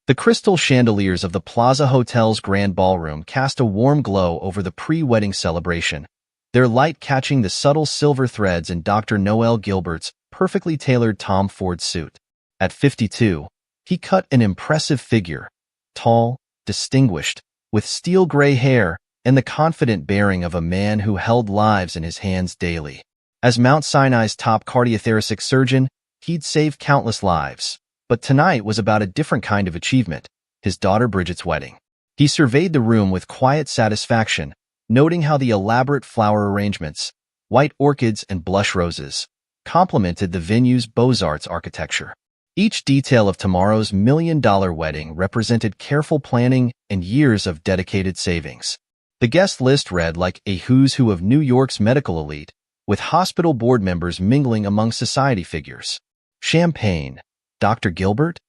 The crystal chandeliers of the Plaza Hotel's grand ballroom cast a warm glow over the pre-wedding celebration, their light catching the subtle silver threads in Dr. Noel Gilbert's perfectly tailored Tom Ford suit. At 52, he cut an impressive figure, tall, distinguished, with steel gray hair and the confident bearing of a man who held lives in his hands daily. As Mount Sinai's top cardiothoracic surgeon, he'd saved countless lives. But tonight was about a different kind of achievement, his daughter Bridget's wedding. He surveyed the room with quiet satisfaction, noting how the elaborate flower arrangements, white orchids and blush roses, complemented the venue's Beaux-Arts architecture. Each detail of tomorrow's million-dollar wedding represented careful planning and years of dedicated savings. The guest list read like a who's who of New York's medical elite, with hospital board members mingling among society figures. Champagne. Dr. Gilbert?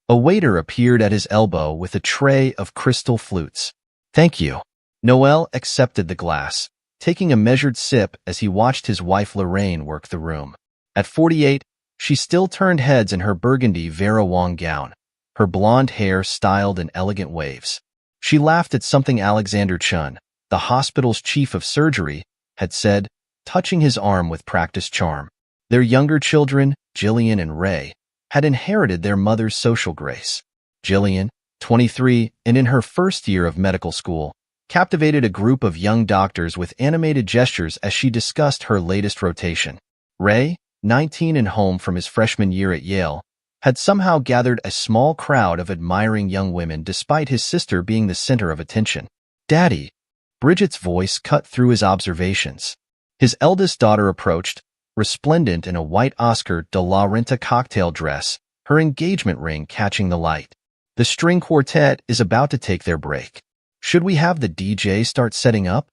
A waiter appeared at his elbow with a tray of crystal flutes. Thank you. Noel accepted the glass, taking a measured sip as he watched his wife Lorraine work the room. At 48, she still turned heads in her burgundy Vera Wang gown, her blonde hair styled in elegant waves. She laughed at something Alexander Chun, the hospital's chief of surgery, had said, touching his arm with practiced charm. Their younger children, Jillian and Ray, had inherited their mother's social grace. Jillian, 23 and in her first year of medical school, captivated a group of young doctors with animated gestures as she discussed her latest rotation. Ray, 19 and home from his freshman year at Yale, had somehow gathered a small crowd of admiring young women despite his sister being the center of attention. Daddy, Bridget's voice cut through his observations. His eldest daughter approached, resplendent in a white Oscar de la Renta cocktail dress, her engagement ring catching the light. The string quartet is about to take their break. Should we have the DJ start setting up?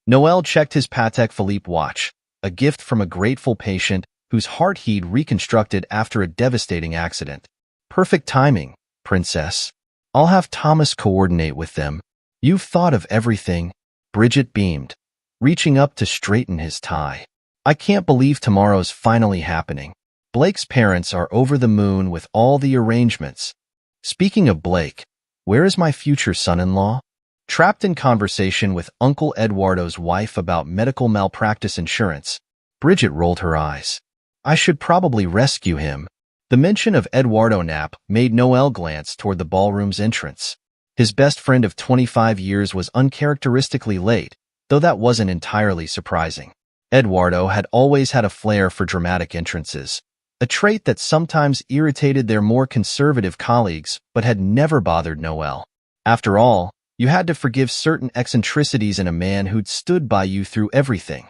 Noel checked his Patek Philippe watch, a gift from a grateful patient whose heart he'd reconstructed after a devastating accident. Perfect timing, princess. I'll have Thomas coordinate with them. You've thought of everything. Bridget beamed, reaching up to straighten his tie. I can't believe tomorrow's finally happening. Blake's parents are over the moon with all the arrangements. Speaking of Blake, where is my future son-in-law? Trapped in conversation with Uncle Eduardo's wife about medical malpractice insurance, Bridget rolled her eyes. I should probably rescue him. The mention of Eduardo Knapp made Noel glance toward the ballroom's entrance. His best friend of 25 years was uncharacteristically late, though that wasn't entirely surprising. Eduardo had always had a flair for dramatic entrances, a trait that sometimes irritated their more conservative colleagues but had never bothered Noel. After all, you had to forgive certain eccentricities in a man who'd stood by you through everything,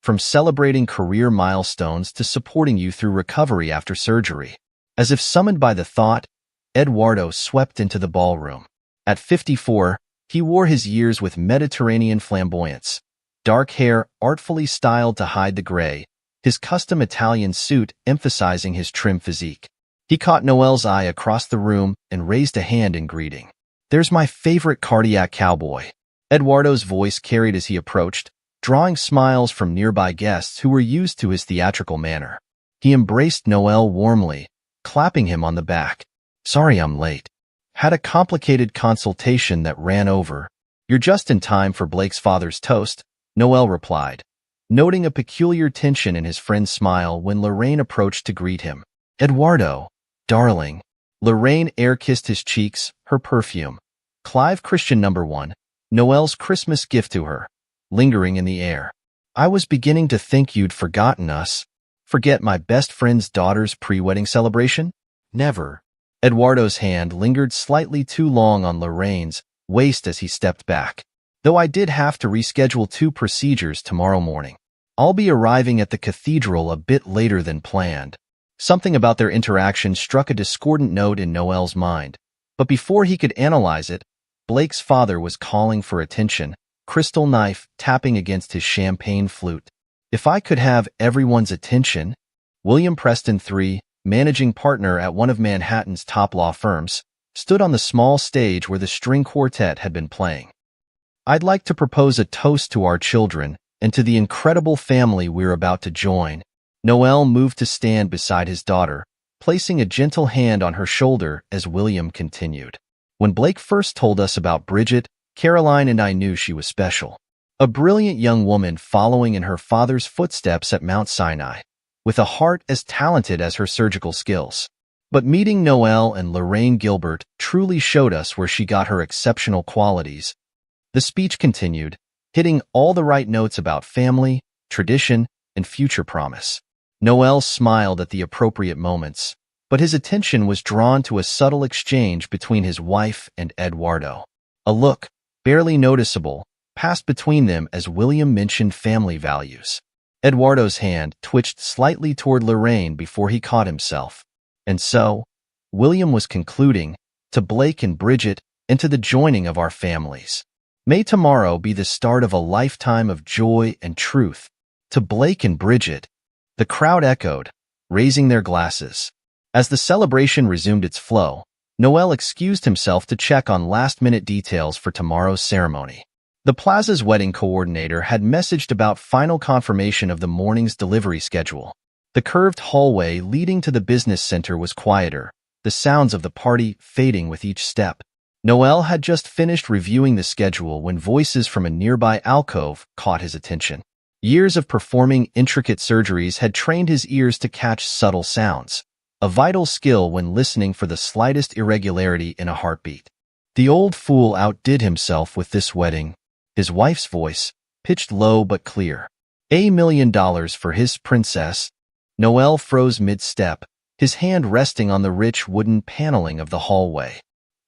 from celebrating career milestones to supporting you through recovery after surgery. As if summoned by the thought, Eduardo swept into the ballroom. At 54, he wore his years with Mediterranean flamboyance. Dark hair artfully styled to hide the gray, his custom Italian suit emphasizing his trim physique. He caught Noel's eye across the room and raised a hand in greeting. There's my favorite cardiac cowboy. Eduardo's voice carried as he approached, drawing smiles from nearby guests who were used to his theatrical manner. He embraced Noel warmly, clapping him on the back. Sorry I'm late. Had a complicated consultation that ran over. You're just in time for Blake's father's toast, Noel replied, noting a peculiar tension in his friend's smile when Lorraine approached to greet him. Eduardo, darling. Lorraine air-kissed his cheeks, her perfume. Clive Christian #1, Noel's Christmas gift to her, lingering in the air. I was beginning to think you'd forgotten us. Forget my best friend's daughter's pre-wedding celebration? Never. Eduardo's hand lingered slightly too long on Lorraine's waist as he stepped back. Though I did have to reschedule 2 procedures tomorrow morning. I'll be arriving at the cathedral a bit later than planned. Something about their interaction struck a discordant note in Noel's mind. But before he could analyze it, Blake's father was calling for attention, crystal knife tapping against his champagne flute. If I could have everyone's attention, William Preston III, managing partner at one of Manhattan's top law firms, stood on the small stage where the string quartet had been playing. I'd like to propose a toast to our children and to the incredible family we're about to join. Noel moved to stand beside his daughter, placing a gentle hand on her shoulder as William continued. When Blake first told us about Bridget, Caroline and I knew she was special. A brilliant young woman following in her father's footsteps at Mount Sinai, with a heart as talented as her surgical skills. But meeting Noelle and Lorraine Gilbert truly showed us where she got her exceptional qualities. The speech continued, hitting all the right notes about family, tradition, and future promise. Noelle smiled at the appropriate moments, but his attention was drawn to a subtle exchange between his wife and Eduardo. A look, barely noticeable, passed between them as William mentioned family values. Eduardo's hand twitched slightly toward Lorraine before he caught himself. And so, William was concluding, to Blake and Bridget, and to the joining of our families. May tomorrow be the start of a lifetime of joy and truth. To Blake and Bridget, the crowd echoed, raising their glasses. As the celebration resumed its flow, Noelle excused himself to check on last-minute details for tomorrow's ceremony. The plaza's wedding coordinator had messaged about final confirmation of the morning's delivery schedule. The curved hallway leading to the business center was quieter, the sounds of the party fading with each step. Noelle had just finished reviewing the schedule when voices from a nearby alcove caught his attention. Years of performing intricate surgeries had trained his ears to catch subtle sounds, a vital skill when listening for the slightest irregularity in a heartbeat. The old fool outdid himself with this wedding. His wife's voice, pitched low but clear. $1 million for his princess. Noelle froze mid-step, his hand resting on the rich wooden paneling of the hallway.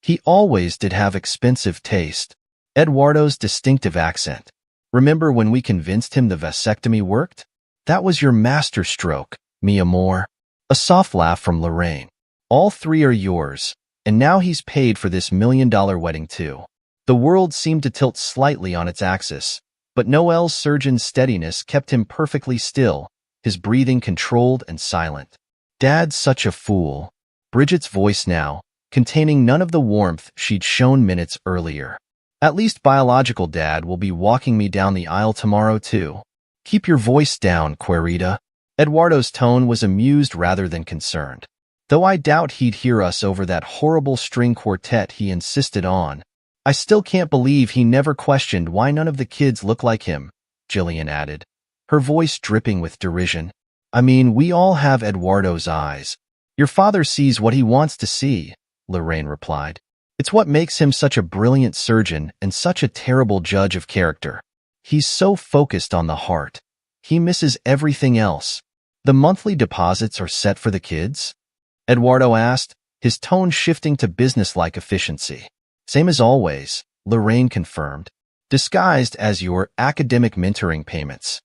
He always did have expensive taste. Eduardo's distinctive accent. Remember when we convinced him the vasectomy worked? That was your masterstroke, mi amor. A soft laugh from Lorraine. All three are yours, and now he's paid for this $1 million wedding too. The world seemed to tilt slightly on its axis, but Noelle's surgeon's steadiness kept him perfectly still, his breathing controlled and silent. Dad's such a fool. Bridget's voice now, containing none of the warmth she'd shown minutes earlier. At least biological Dad will be walking me down the aisle tomorrow too. Keep your voice down, Querida. Eduardo's tone was amused rather than concerned. Though I doubt he'd hear us over that horrible string quartet he insisted on. I still can't believe he never questioned why none of the kids look like him, Jillian added, her voice dripping with derision. I mean, we all have Eduardo's eyes. Your father sees what he wants to see, Lorraine replied. It's what makes him such a brilliant surgeon and such a terrible judge of character. He's so focused on the heart. He misses everything else. The monthly deposits are set for the kids? Eduardo asked, his tone shifting to businesslike efficiency. Same as always, Lorraine confirmed, disguised as your academic mentoring payments.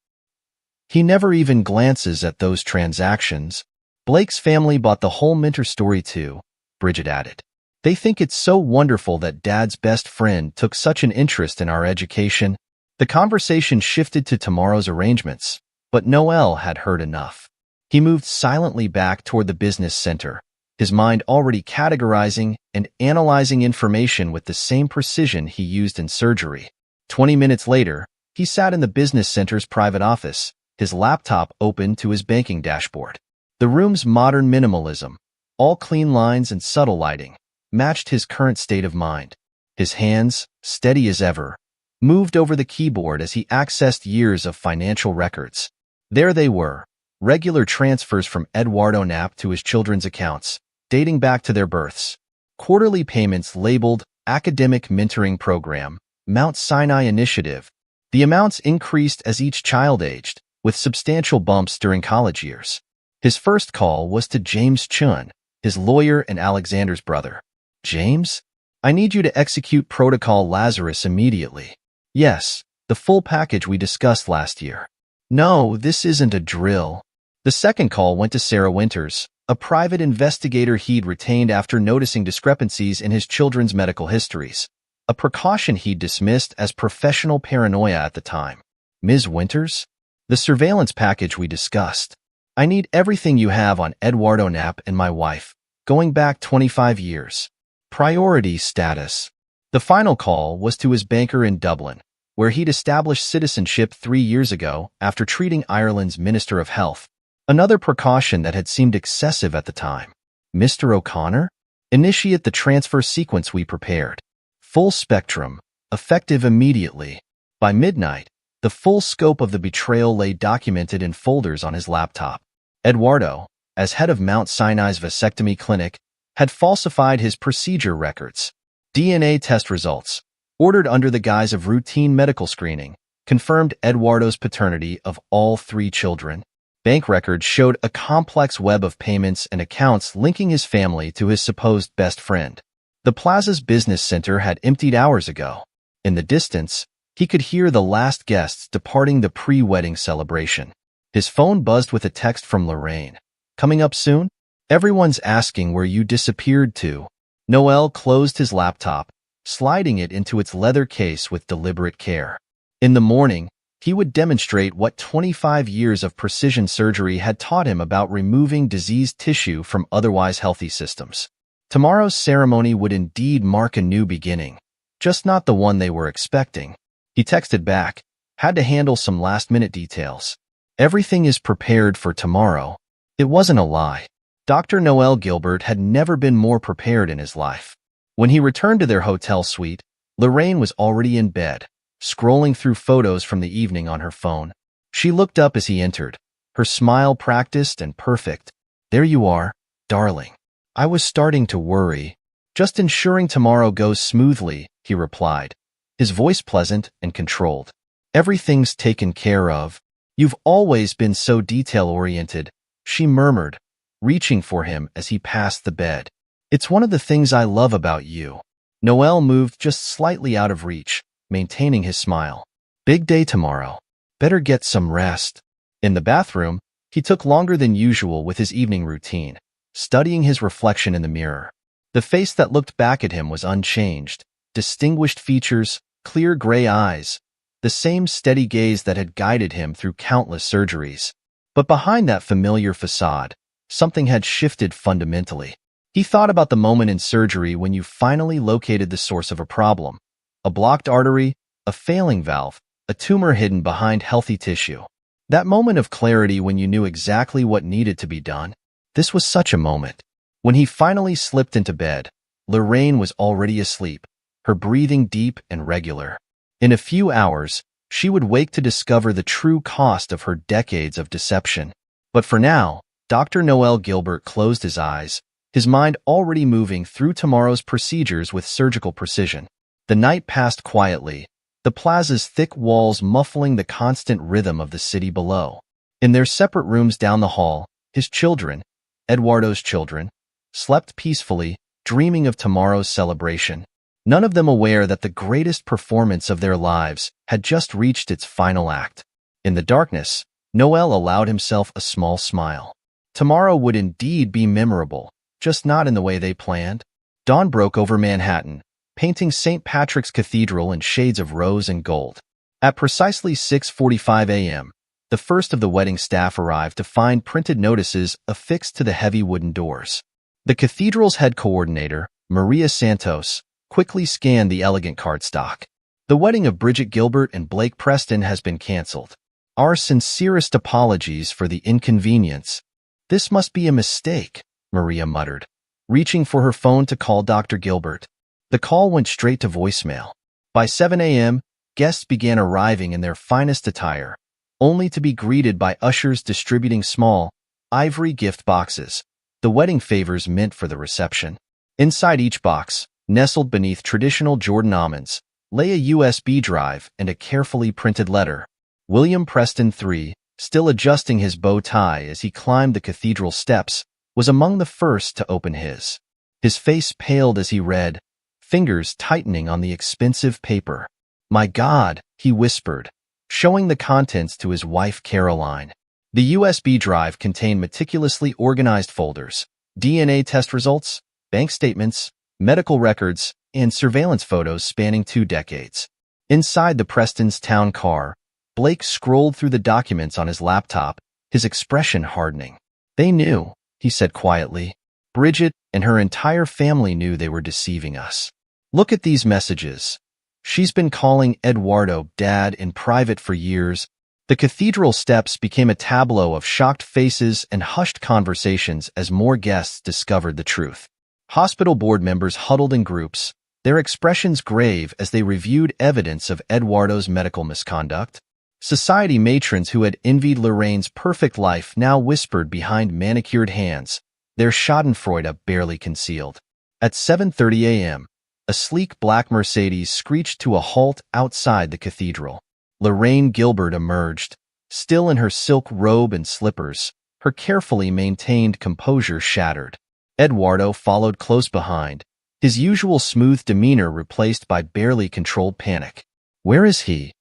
He never even glances at those transactions. Blake's family bought the whole mentor story too, Bridget added. They think it's so wonderful that Dad's best friend took such an interest in our education. The conversation shifted to tomorrow's arrangements, but Noelle had heard enough. He moved silently back toward the business center, his mind already categorizing and analyzing information with the same precision he used in surgery. 20 minutes later, he sat in the business center's private office, his laptop open to his banking dashboard. The room's modern minimalism, all clean lines and subtle lighting, matched his current state of mind. His hands, steady as ever, moved over the keyboard as he accessed years of financial records. There they were, regular transfers from Eduardo Knapp to his children's accounts, dating back to their births. Quarterly payments labeled Academic Mentoring Program, Mount Sinai Initiative. The amounts increased as each child aged, with substantial bumps during college years. His first call was to James Chun, his lawyer and Alexander's brother. James? I need you to execute Protocol Lazarus immediately. Yes, the full package we discussed last year. No, this isn't a drill. The second call went to Sarah Winters, a private investigator he'd retained after noticing discrepancies in his children's medical histories, a precaution he'd dismissed as professional paranoia at the time. Ms. Winters? The surveillance package we discussed. I need everything you have on Eduardo Knapp and my wife, going back 25 years. Priority status. The final call was to his banker in Dublin, where he'd established citizenship 3 years ago after treating Ireland's Minister of Health. Another precaution that had seemed excessive at the time. Mr. O'Connor? Initiate the transfer sequence we prepared. Full spectrum, effective immediately. By midnight, the full scope of the betrayal lay documented in folders on his laptop. Eduardo, as head of Mount Sinai's vasectomy clinic, had falsified his procedure records. DNA test results, ordered under the guise of routine medical screening, confirmed Eduardo's paternity of all 3 children. Bank records showed a complex web of payments and accounts linking his family to his supposed best friend. The plaza's business center had emptied hours ago. In the distance, he could hear the last guests departing the pre-wedding celebration. His phone buzzed with a text from Lorraine. Coming up soon? Everyone's asking where you disappeared to. Noel closed his laptop, sliding it into its leather case with deliberate care. In the morning, he would demonstrate what 25 years of precision surgery had taught him about removing diseased tissue from otherwise healthy systems. Tomorrow's ceremony would indeed mark a new beginning, just not the one they were expecting. He texted back, had to handle some last-minute details. Everything is prepared for tomorrow. It wasn't a lie. Dr. Noel Gilbert had never been more prepared in his life. When he returned to their hotel suite, Lorraine was already in bed, scrolling through photos from the evening on her phone. She looked up as he entered, her smile practiced and perfect. There you are, darling. I was starting to worry. Just ensuring tomorrow goes smoothly, he replied, his voice pleasant and controlled. Everything's taken care of. You've always been so detail-oriented, she murmured, reaching for him as he passed the bed. It's one of the things I love about you. Noel moved just slightly out of reach, maintaining his smile. Big day tomorrow. Better get some rest. In the bathroom, he took longer than usual with his evening routine, studying his reflection in the mirror. The face that looked back at him was unchanged, distinguished features, clear gray eyes, the same steady gaze that had guided him through countless surgeries. But behind that familiar facade, something had shifted fundamentally. He thought about the moment in surgery when you finally located the source of a problem. A blocked artery, a failing valve, a tumor hidden behind healthy tissue. That moment of clarity when you knew exactly what needed to be done. This was such a moment. When he finally slipped into bed, Lorraine was already asleep, her breathing deep and regular. In a few hours, she would wake to discover the true cost of her decades of deception. But for now, Dr. Noel Gilbert closed his eyes, his mind already moving through tomorrow's procedures with surgical precision. The night passed quietly, the plaza's thick walls muffling the constant rhythm of the city below. In their separate rooms down the hall, his children, Eduardo's children, slept peacefully, dreaming of tomorrow's celebration. None of them aware that the greatest performance of their lives had just reached its final act. In the darkness, Noel allowed himself a small smile. Tomorrow would indeed be memorable, just not in the way they planned. Dawn broke over Manhattan, painting St. Patrick's Cathedral in shades of rose and gold. At precisely 6:45 a.m., the first of the wedding staff arrived to find printed notices affixed to the heavy wooden doors. The cathedral's head coordinator, Maria Santos, quickly scanned the elegant cardstock. The wedding of Bridget Gilbert and Blake Preston has been canceled. Our sincerest apologies for the inconvenience. This must be a mistake, Maria muttered, reaching for her phone to call Dr. Gilbert. The call went straight to voicemail. By 7 a.m., guests began arriving in their finest attire, only to be greeted by ushers distributing small, ivory gift boxes, the wedding favors meant for the reception. Inside each box, nestled beneath traditional Jordan almonds, lay a USB drive and a carefully printed letter. William Preston III, still adjusting his bow tie as he climbed the cathedral steps, was among the first to open his. His face paled as he read, fingers tightening on the expensive paper. "My God," he whispered, showing the contents to his wife Caroline. The USB drive contained meticulously organized folders, DNA test results, bank statements, medical records, and surveillance photos spanning 2 decades. Inside the Preston's town car, Blake scrolled through the documents on his laptop, his expression hardening. "They knew," he said quietly. "Bridget and her entire family knew they were deceiving us. Look at these messages. She's been calling Eduardo Dad in private for years." The cathedral steps became a tableau of shocked faces and hushed conversations as more guests discovered the truth. Hospital board members huddled in groups, their expressions grave as they reviewed evidence of Eduardo's medical misconduct. Society matrons who had envied Lorraine's perfect life now whispered behind manicured hands, their schadenfreude barely concealed. At 7:30 a.m., a sleek black Mercedes screeched to a halt outside the cathedral. Lorraine Gilbert emerged, still in her silk robe and slippers, her carefully maintained composure shattered. Eduardo followed close behind, his usual smooth demeanor replaced by barely controlled panic. "Where is he?"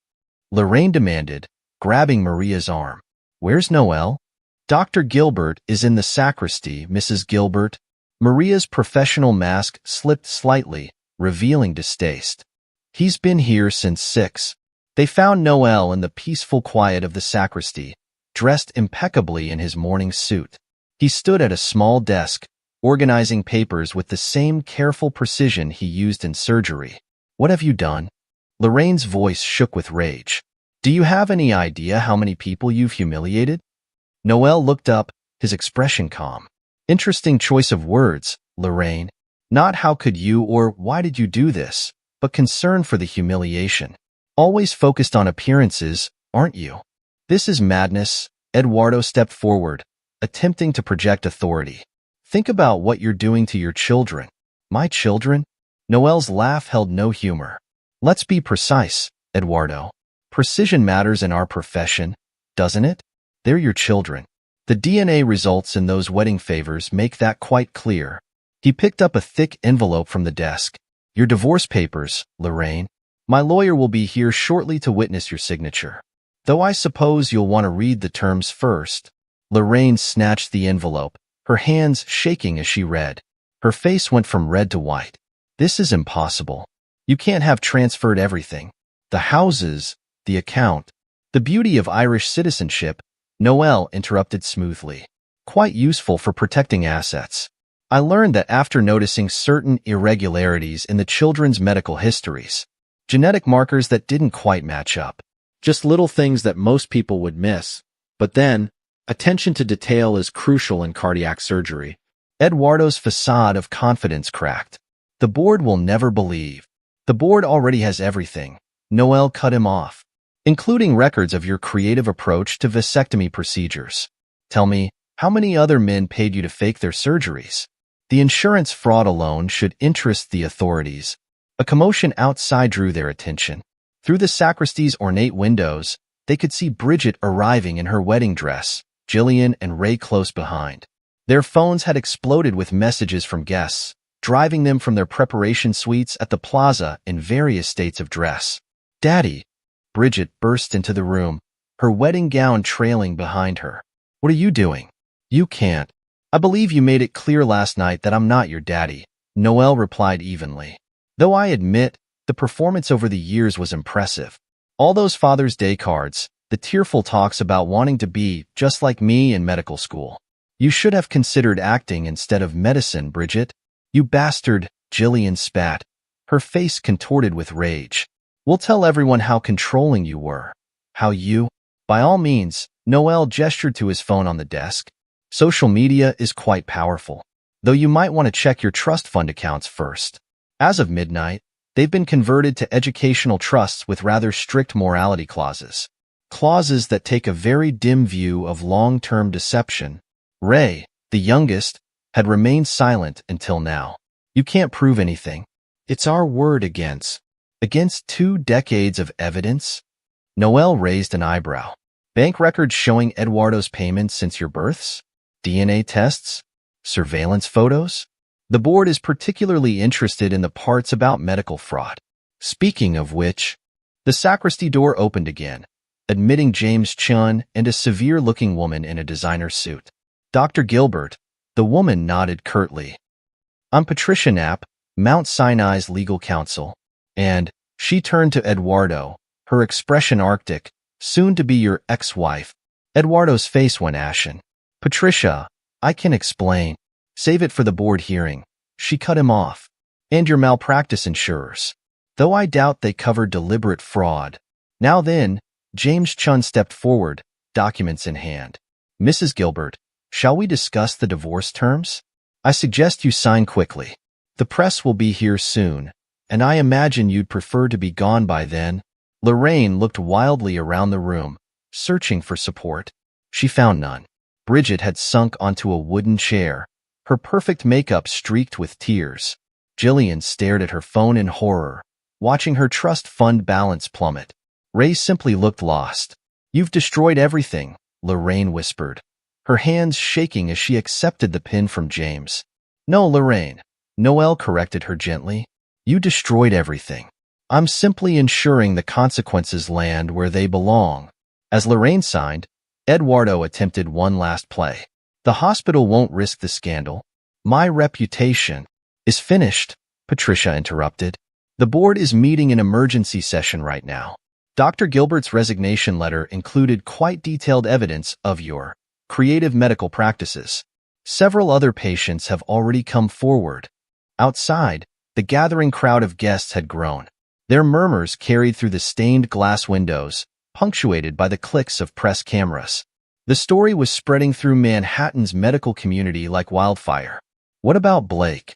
Lorraine demanded, grabbing Maria's arm. "Where's Noel?" "Dr. Gilbert is in the sacristy, Mrs. Gilbert." Maria's professional mask slipped slightly, revealing distaste. "He's been here since 6. They found Noel in the peaceful quiet of the sacristy, dressed impeccably in his morning suit. He stood at a small desk, organizing papers with the same careful precision he used in surgery. "What have you done?" Lorraine's voice shook with rage. "Do you have any idea how many people you've humiliated?" Noel looked up, his expression calm. "Interesting choice of words, Lorraine. Not how could you or why did you do this, but concern for the humiliation. Always focused on appearances, aren't you?" "This is madness." Eduardo stepped forward, attempting to project authority. "Think about what you're doing to your children." "My children?" Noel's laugh held no humor. "Let's be precise, Eduardo. Precision matters in our profession, doesn't it? They're your children. The DNA results in those wedding favors make that quite clear." He picked up a thick envelope from the desk. "Your divorce papers, Lorraine. My lawyer will be here shortly to witness your signature. Though I suppose you'll want to read the terms first." Lorraine snatched the envelope, her hands shaking as she read. Her face went from red to white. "This is impossible. You can't have transferred everything. The houses, the account." "The beauty of Irish citizenship," Noel interrupted smoothly. "Quite useful for protecting assets. I learned that after noticing certain irregularities in the children's medical histories. Genetic markers that didn't quite match up. Just little things that most people would miss. But then, attention to detail is crucial in cardiac surgery." Eduardo's facade of confidence cracked. "The board will never believe." "The board already has everything," Noel cut him off, "including records of your creative approach to vasectomy procedures. Tell me, how many other men paid you to fake their surgeries? The insurance fraud alone should interest the authorities." A commotion outside drew their attention. Through the sacristy's ornate windows, they could see Bridget arriving in her wedding dress, Jillian and Ray close behind. Their phones had exploded with messages from guests, driving them from their preparation suites at the plaza in various states of dress. "Daddy!" Bridget burst into the room, her wedding gown trailing behind her. "What are you doing?" "You can't. I believe you made it clear last night that I'm not your daddy," Noel replied evenly. "Though I admit, the performance over the years was impressive. All those Father's Day cards, the tearful talks about wanting to be just like me in medical school. You should have considered acting instead of medicine, Bridget." "You bastard," Jillian spat, her face contorted with rage. "We'll tell everyone how controlling you were. How you—" "By all means," Noel gestured to his phone on the desk. "Social media is quite powerful, though you might want to check your trust fund accounts first. As of midnight, they've been converted to educational trusts with rather strict morality clauses. Clauses that take a very dim view of long-term deception." Ray, the youngest, had remained silent until now. "You can't prove anything. It's our word against 2 decades of evidence?" Noel raised an eyebrow. "Bank records showing Eduardo's payments since your births? DNA tests? Surveillance photos?" "The board is particularly interested in the parts about medical fraud." "Speaking of which," the sacristy door opened again, admitting James Chun and a severe-looking woman in a designer suit. "Dr. Gilbert." The woman nodded curtly. "I'm Patricia Knapp, Mount Sinai's legal counsel." And she turned to Eduardo, her expression arctic, "Soon to be your ex-wife." Eduardo's face went ashen. "Patricia, I can explain." "Save it for the board hearing," she cut him off. "And your malpractice insurers. Though I doubt they covered deliberate fraud." "Now then," James Chun stepped forward, documents in hand. "Mrs. Gilbert, shall we discuss the divorce terms?" I suggest you sign quickly. The press will be here soon, and I imagine you'd prefer to be gone by then." Lorraine looked wildly around the room, searching for support. She found none. Bridget had sunk onto a wooden chair, her perfect makeup streaked with tears. Jillian stared at her phone in horror, watching her trust fund balance plummet. Ray simply looked lost. "You've destroyed everything," Lorraine whispered, her hands shaking as she accepted the pin from James. "No, Lorraine," Noelle corrected her gently. "You destroyed everything. I'm simply ensuring the consequences land where they belong." As Lorraine signed, Eduardo attempted one last play. "The hospital won't risk the scandal. My reputation is finished," Patricia interrupted. "The board is meeting in emergency session right now. Dr. Gilbert's resignation letter included quite detailed evidence of your creative medical practices. Several other patients have already come forward." Outside, the gathering crowd of guests had grown. Their murmurs carried through the stained glass windows, punctuated by the clicks of press cameras. The story was spreading through Manhattan's medical community like wildfire. "What about Blake?"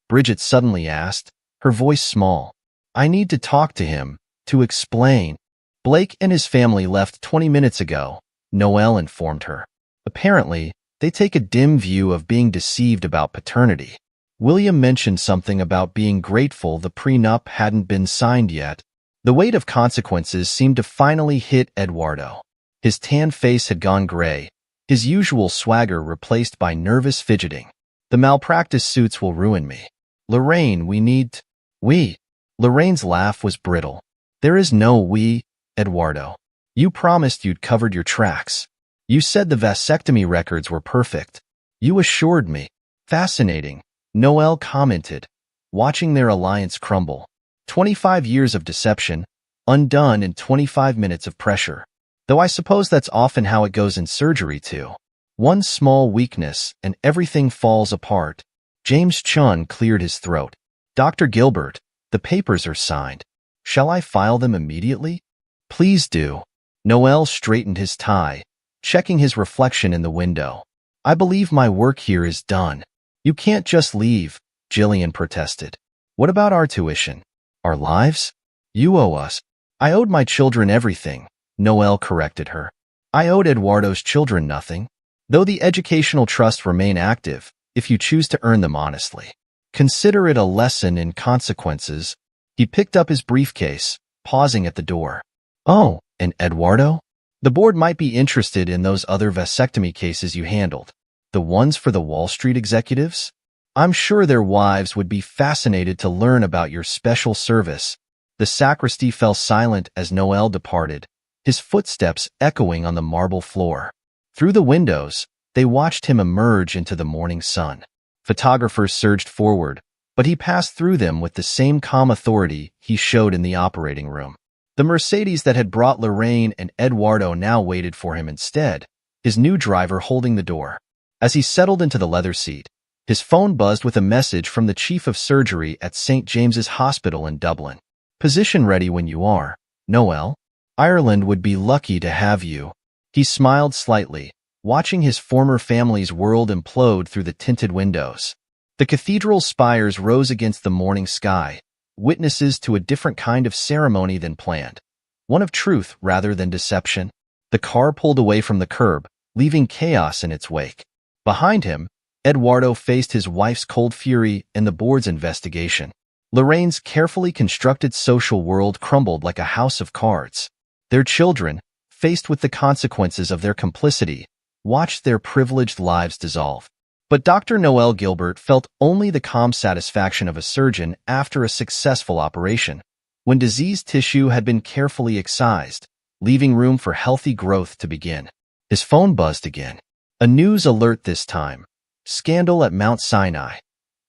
Bridget suddenly asked, her voice small. "I need to talk to him, to explain." "Blake and his family left 20 minutes ago," Noelle informed her. "Apparently, they take a dim view of being deceived about paternity. William mentioned something about being grateful the prenup hadn't been signed yet." The weight of consequences seemed to finally hit Eduardo. His tan face had gone gray, his usual swagger replaced by nervous fidgeting. "The malpractice suits will ruin me. Lorraine, we need we." Lorraine's laugh was brittle. "There is no we, Eduardo. You promised you'd covered your tracks. You said the vasectomy records were perfect. You assured me." "Fascinating," Noelle commented, watching their alliance crumble. 25 years of deception, undone in 25 minutes of pressure. Though I suppose that's often how it goes in surgery too. One small weakness and everything falls apart. James Chun cleared his throat. "Dr. Gilbert, the papers are signed. Shall I file them immediately?" "Please do." Noelle straightened his tie, checking his reflection in the window. "I believe my work here is done." "You can't just leave," Jillian protested. "What about our tuition? Our lives? You owe us." "I owed my children everything," Noelle corrected her. "I owed Eduardo's children nothing, though the educational trusts remain active if you choose to earn them honestly. Consider it a lesson in consequences." He picked up his briefcase, pausing at the door. "Oh, and Eduardo? The board might be interested in those other vasectomy cases you handled. The ones for the Wall Street executives? I'm sure their wives would be fascinated to learn about your special service." The sacristy fell silent as Noelle departed, his footsteps echoing on the marble floor. Through the windows, they watched him emerge into the morning sun. Photographers surged forward, but he passed through them with the same calm authority he showed in the operating room. The Mercedes that had brought Lorraine and Eduardo now waited for him instead, his new driver holding the door. As he settled into the leather seat, his phone buzzed with a message from the chief of surgery at St. James's Hospital in Dublin. "Position ready when you are, Noelle. Ireland would be lucky to have you." He smiled slightly, watching his former family's world implode through the tinted windows. The cathedral's spires rose against the morning sky, witnesses to a different kind of ceremony than planned, one of truth rather than deception. The car pulled away from the curb, leaving chaos in its wake. Behind him, Eduardo faced his wife's cold fury and the board's investigation. Lorraine's carefully constructed social world crumbled like a house of cards. Their children, faced with the consequences of their complicity, watched their privileged lives dissolve. But Dr. Noelle Gilbert felt only the calm satisfaction of a surgeon after a successful operation, when diseased tissue had been carefully excised, leaving room for healthy growth to begin. His phone buzzed again. A news alert this time. Scandal at Mount Sinai.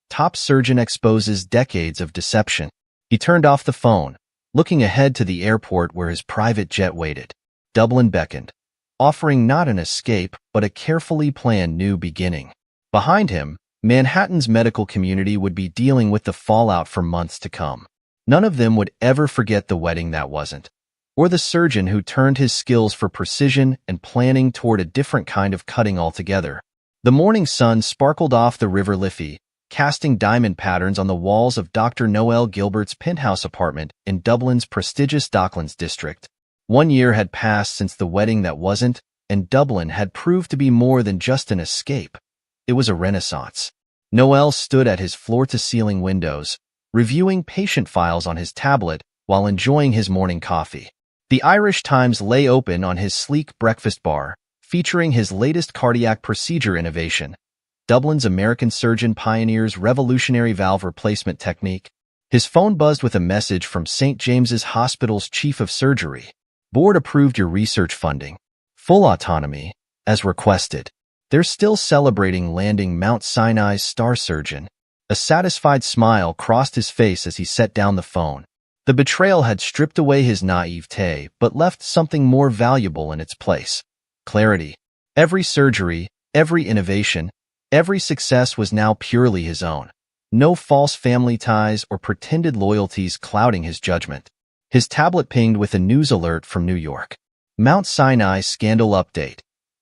Top surgeon exposes decades of deception. He turned off the phone, looking ahead to the airport where his private jet waited. Dublin beckoned, offering not an escape but a carefully planned new beginning. Behind him, Manhattan's medical community would be dealing with the fallout for months to come. None of them would ever forget the wedding that wasn't, or the surgeon who turned his skills for precision and planning toward a different kind of cutting altogether. The morning sun sparkled off the River Liffey, casting diamond patterns on the walls of Dr. Noel Gilbert's penthouse apartment in Dublin's prestigious Docklands district. 1 year had passed since the wedding that wasn't, and Dublin had proved to be more than just an escape. It was a renaissance. Noel stood at his floor-to-ceiling windows, reviewing patient files on his tablet while enjoying his morning coffee. The Irish Times lay open on his sleek breakfast bar, featuring his latest cardiac procedure innovation. Dublin's American surgeon pioneers revolutionary valve replacement technique. His phone buzzed with a message from St. James's Hospital's chief of surgery. Board approved your research funding. Full autonomy, as requested. They're still celebrating landing Mount Sinai's star surgeon. A satisfied smile crossed his face as he set down the phone. The betrayal had stripped away his naivete, but left something more valuable in its place. Clarity. Every surgery, every innovation, every success was now purely his own. No false family ties or pretended loyalties clouding his judgment. His tablet pinged with a news alert from New York. Mount Sinai scandal update.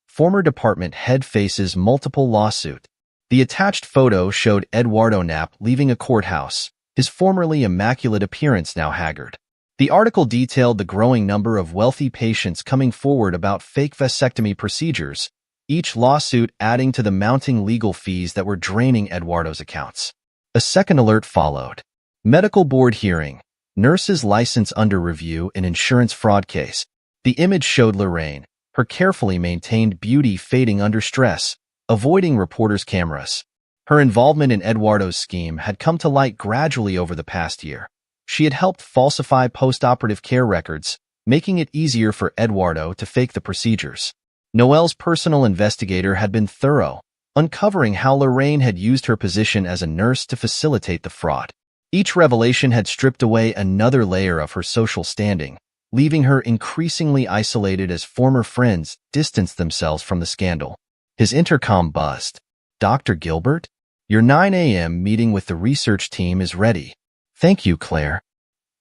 Former department head faces multiple lawsuit. The attached photo showed Eduardo Knapp leaving a courthouse, his formerly immaculate appearance now haggard. The article detailed the growing number of wealthy patients coming forward about fake vasectomy procedures, each lawsuit adding to the mounting legal fees that were draining Eduardo's accounts. A second alert followed. Medical board hearing. Nurse's license under review in insurance fraud case. The image showed Lorraine, her carefully maintained beauty fading under stress, avoiding reporters' cameras. Her involvement in Eduardo's scheme had come to light gradually over the past year. She had helped falsify post-operative care records, making it easier for Eduardo to fake the procedures. Noel's personal investigator had been thorough, uncovering how Lorraine had used her position as a nurse to facilitate the fraud. Each revelation had stripped away another layer of her social standing, leaving her increasingly isolated as former friends distanced themselves from the scandal. His intercom buzzed. "Dr. Gilbert? Your 9 a.m. meeting with the research team is ready. Thank you, Claire."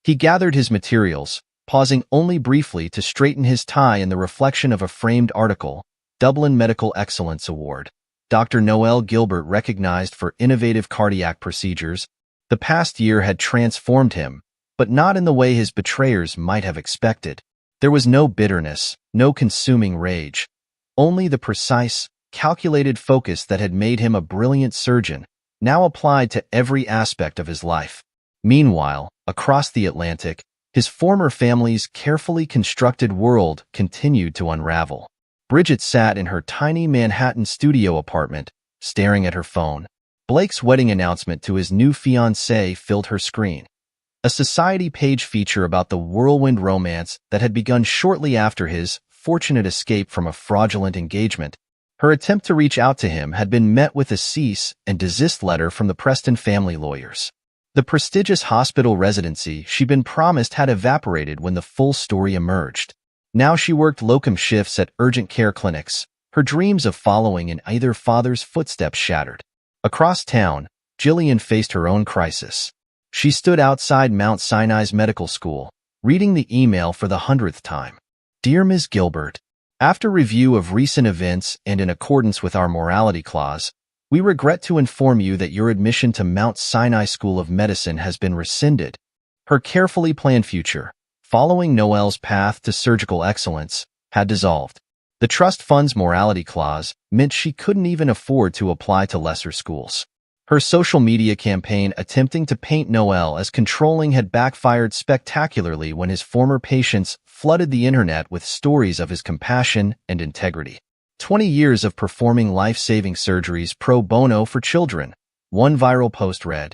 He gathered his materials, pausing only briefly to straighten his tie in the reflection of a framed article, Dublin Medical Excellence Award. Dr. Noel Gilbert recognized for innovative cardiac procedures. The past year had transformed him, but not in the way his betrayers might have expected. There was no bitterness, no consuming rage, only the precise, calculated focus that had made him a brilliant surgeon, now applied to every aspect of his life. Meanwhile, across the Atlantic, his former family's carefully constructed world continued to unravel. Bridget sat in her tiny Manhattan studio apartment, staring at her phone. Blake's wedding announcement to his new fiancée filled her screen. A society page feature about the whirlwind romance that had begun shortly after his fortunate escape from a fraudulent engagement. Her attempt to reach out to him had been met with a cease and desist letter from the Preston family lawyers. The prestigious hospital residency she'd been promised had evaporated when the full story emerged. Now she worked locum shifts at urgent care clinics, her dreams of following in either father's footsteps shattered. Across town, Jillian faced her own crisis. She stood outside Mount Sinai's medical school, reading the email for the 100th time. "Dear Ms. Gilbert, after review of recent events and in accordance with our morality clause, we regret to inform you that your admission to Mount Sinai School of Medicine has been rescinded." Her carefully planned future, following Noel's path to surgical excellence, had dissolved. The trust fund's morality clause meant she couldn't even afford to apply to lesser schools. Her social media campaign attempting to paint Noel as controlling had backfired spectacularly when his former patients flooded the internet with stories of his compassion and integrity. 20 years of performing life-saving surgeries pro bono for children. One viral post read,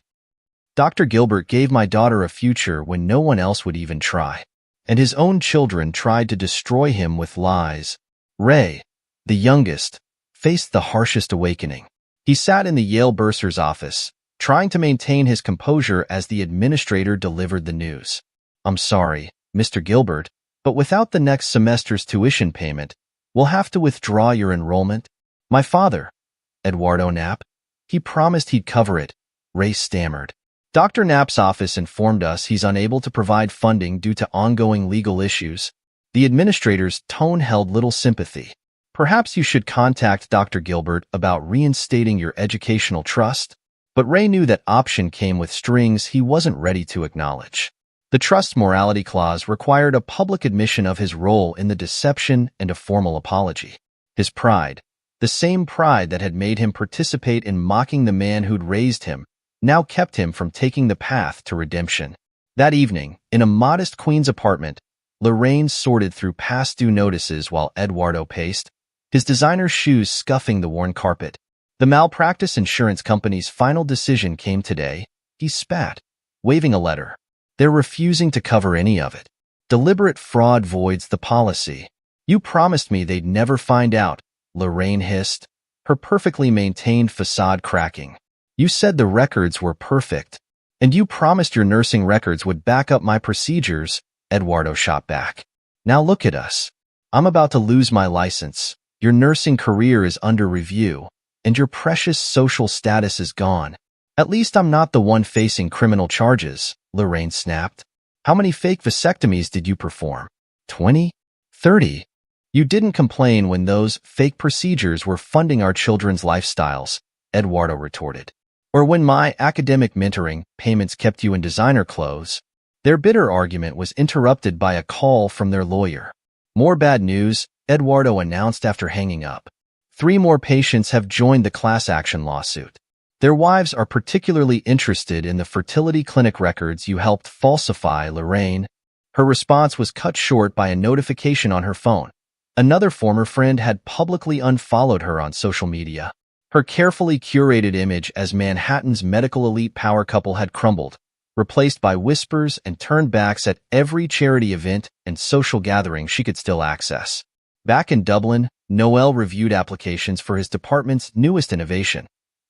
"Dr. Gilbert gave my daughter a future when no one else would even try. And his own children tried to destroy him with lies." Ray, the youngest, faced the harshest awakening. He sat in the Yale bursar's office, trying to maintain his composure as the administrator delivered the news. "I'm sorry, Mr. Gilbert, but without the next semester's tuition payment, we'll have to withdraw your enrollment." "My father, Eduardo Knapp, he promised he'd cover it," Ray stammered. "Dr. Knapp's office informed us he's unable to provide funding due to ongoing legal issues." The administrator's tone held little sympathy. Perhaps you should contact Dr. Gilbert about reinstating your educational trust. But Ray knew that option came with strings he wasn't ready to acknowledge. The trust morality clause required a public admission of his role in the deception and a formal apology. His pride, the same pride that had made him participate in mocking the man who'd raised him, now kept him from taking the path to redemption. That evening, in a modest Queens apartment, Lorraine sorted through past due notices while Eduardo paced, his designer shoes scuffing the worn carpet. The malpractice insurance company's final decision came today. He spat, waving a letter. They're refusing to cover any of it. Deliberate fraud voids the policy. You promised me they'd never find out, Lorraine hissed, her perfectly maintained facade cracking. You said the records were perfect. And you promised your nursing records would back up my procedures, Eduardo shot back. Now look at us. I'm about to lose my license. Your nursing career is under review, and your precious social status is gone. At least I'm not the one facing criminal charges, Lorraine snapped. How many fake vasectomies did you perform? 20? 30? You didn't complain when those fake procedures were funding our children's lifestyles, Eduardo retorted. Or when my academic mentoring payments kept you in designer clothes. Their bitter argument was interrupted by a call from their lawyer. More bad news, Eduardo announced after hanging up. 3 more patients have joined the class action lawsuit. Their wives are particularly interested in the fertility clinic records you helped falsify, Lorraine. Her response was cut short by a notification on her phone. Another former friend had publicly unfollowed her on social media. Her carefully curated image as Manhattan's medical elite power couple had crumbled, replaced by whispers and turned backs at every charity event and social gathering she could still access. Back in Dublin, Noel reviewed applications for his department's newest innovation,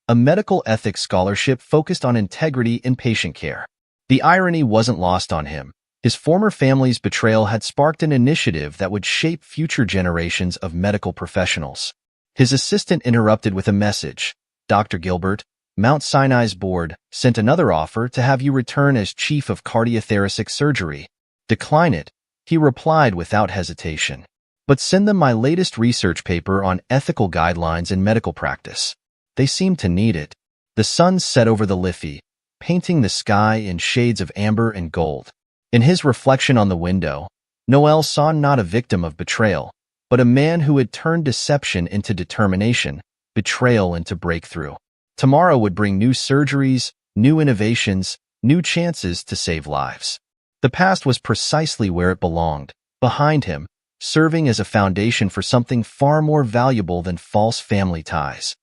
a medical ethics scholarship focused on integrity in patient care. The irony wasn't lost on him. His former family's betrayal had sparked an initiative that would shape future generations of medical professionals. His assistant interrupted with a message. Dr. Gilbert, Mount Sinai's board sent another offer to have you return as chief of cardiothoracic surgery. Decline it, he replied without hesitation. But send them my latest research paper on ethical guidelines in medical practice. They seem to need it. The sun set over the Liffey, painting the sky in shades of amber and gold. In his reflection on the window, Noel saw not a victim of betrayal, but a man who had turned deception into determination, betrayal into breakthrough. Tomorrow would bring new surgeries, new innovations, new chances to save lives. The past was precisely where it belonged, behind him, serving as a foundation for something far more valuable than false family ties.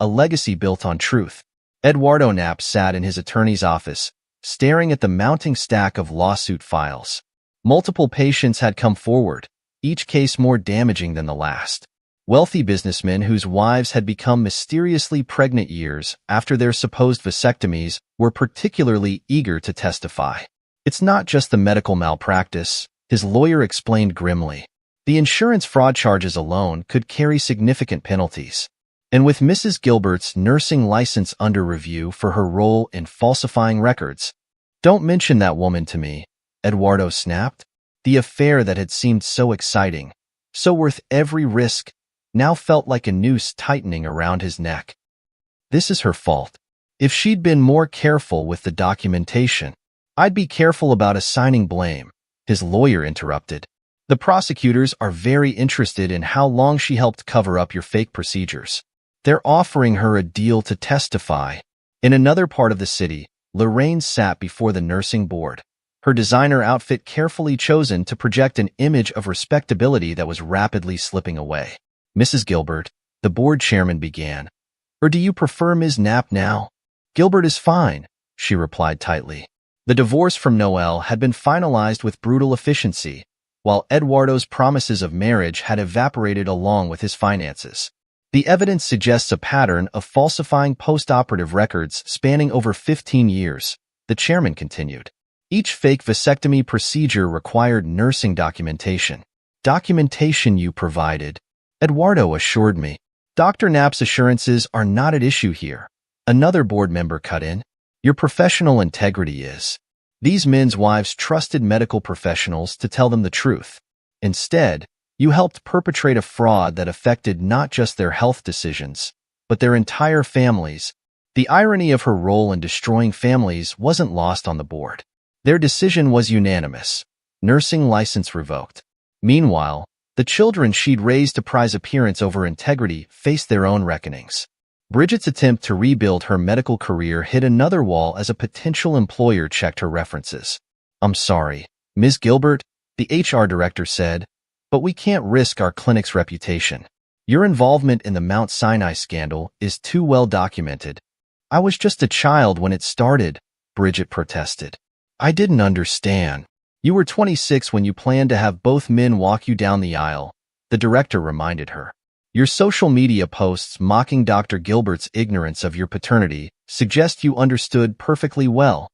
A legacy built on truth. Eduardo Knapp sat in his attorney's office, staring at the mounting stack of lawsuit files. Multiple patients had come forward, each case more damaging than the last. Wealthy businessmen whose wives had become mysteriously pregnant years after their supposed vasectomies were particularly eager to testify. It's not just the medical malpractice, his lawyer explained grimly. The insurance fraud charges alone could carry significant penalties. And with Mrs. Gilbert's nursing license under review for her role in falsifying records, don't mention that woman to me, Eduardo snapped. The affair that had seemed so exciting, so worth every risk, now felt like a noose tightening around his neck. This is her fault. If she'd been more careful with the documentation, I'd be careful about assigning blame, his lawyer interrupted. The prosecutors are very interested in how long she helped cover up your fake procedures. They're offering her a deal to testify. In another part of the city, Lorraine sat before the nursing board, her designer outfit carefully chosen to project an image of respectability that was rapidly slipping away. Mrs. Gilbert, the board chairman began. Or do you prefer Ms. Knapp now? Gilbert is fine, she replied tightly. The divorce from Noel had been finalized with brutal efficiency, while Eduardo's promises of marriage had evaporated along with his finances. The evidence suggests a pattern of falsifying post-operative records spanning over 15 years, the chairman continued. Each fake vasectomy procedure required nursing documentation. Documentation you provided, Eduardo assured me. Dr. Knapp's assurances are not at issue here. Another board member cut in. Your professional integrity is. These men's wives trusted medical professionals to tell them the truth. Instead, You helped perpetrate a fraud that affected not just their health decisions, but their entire families. The irony of her role in destroying families wasn't lost on the board. Their decision was unanimous. Nursing license revoked. Meanwhile, the children she'd raised to prize appearance over integrity faced their own reckonings. Bridget's attempt to rebuild her medical career hit another wall as a potential employer checked her references. "I'm sorry, Ms. Gilbert," the HR director said, "but we can't risk our clinic's reputation. Your involvement in the Mount Sinai scandal is too well documented." "I was just a child when it started," Bridget protested. "I didn't understand." "You were 26 when you planned to have both men walk you down the aisle," the director reminded her. "Your social media posts mocking Dr. Gilbert's ignorance of your paternity suggest you understood perfectly well."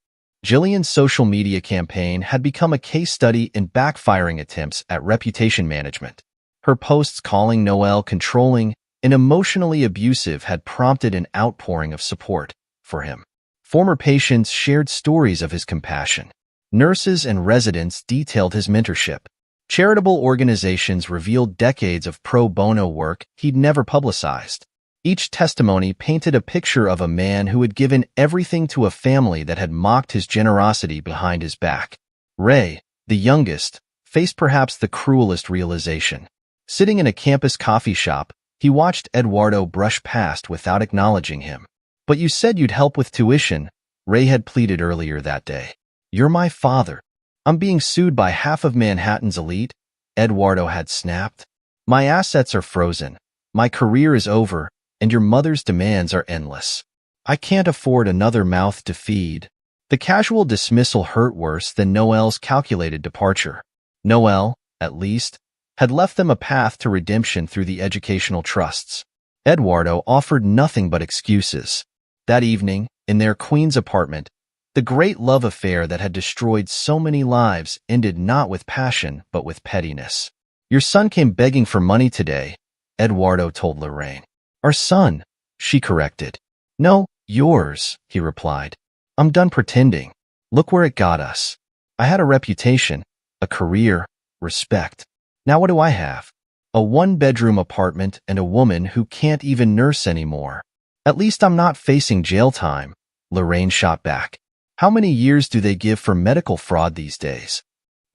Jillian's social media campaign had become a case study in backfiring attempts at reputation management. Her posts calling Noel controlling and emotionally abusive had prompted an outpouring of support for him. Former patients shared stories of his compassion. Nurses and residents detailed his mentorship. Charitable organizations revealed decades of pro bono work he'd never publicized. Each testimony painted a picture of a man who had given everything to a family that had mocked his generosity behind his back. Ray, the youngest, faced perhaps the cruelest realization. Sitting in a campus coffee shop, he watched Eduardo brush past without acknowledging him. "But you said you'd help with tuition," Ray had pleaded earlier that day. "You're my father." "I'm being sued by half of Manhattan's elite," Eduardo had snapped. "My assets are frozen. My career is over, and your mother's demands are endless. I can't afford another mouth to feed." The casual dismissal hurt worse than Noel's calculated departure. Noel, at least, had left them a path to redemption through the educational trusts. Eduardo offered nothing but excuses. That evening, in their Queens apartment, the great love affair that had destroyed so many lives ended not with passion but with pettiness. "Your son came begging for money today," Eduardo told Lorraine. "Our son," she corrected. "No, yours," he replied. "I'm done pretending. Look where it got us. I had a reputation, a career, respect. Now what do I have? A one-bedroom apartment and a woman who can't even nurse anymore. At least I'm not facing jail time," Lorraine shot back. "How many years do they give for medical fraud these days?"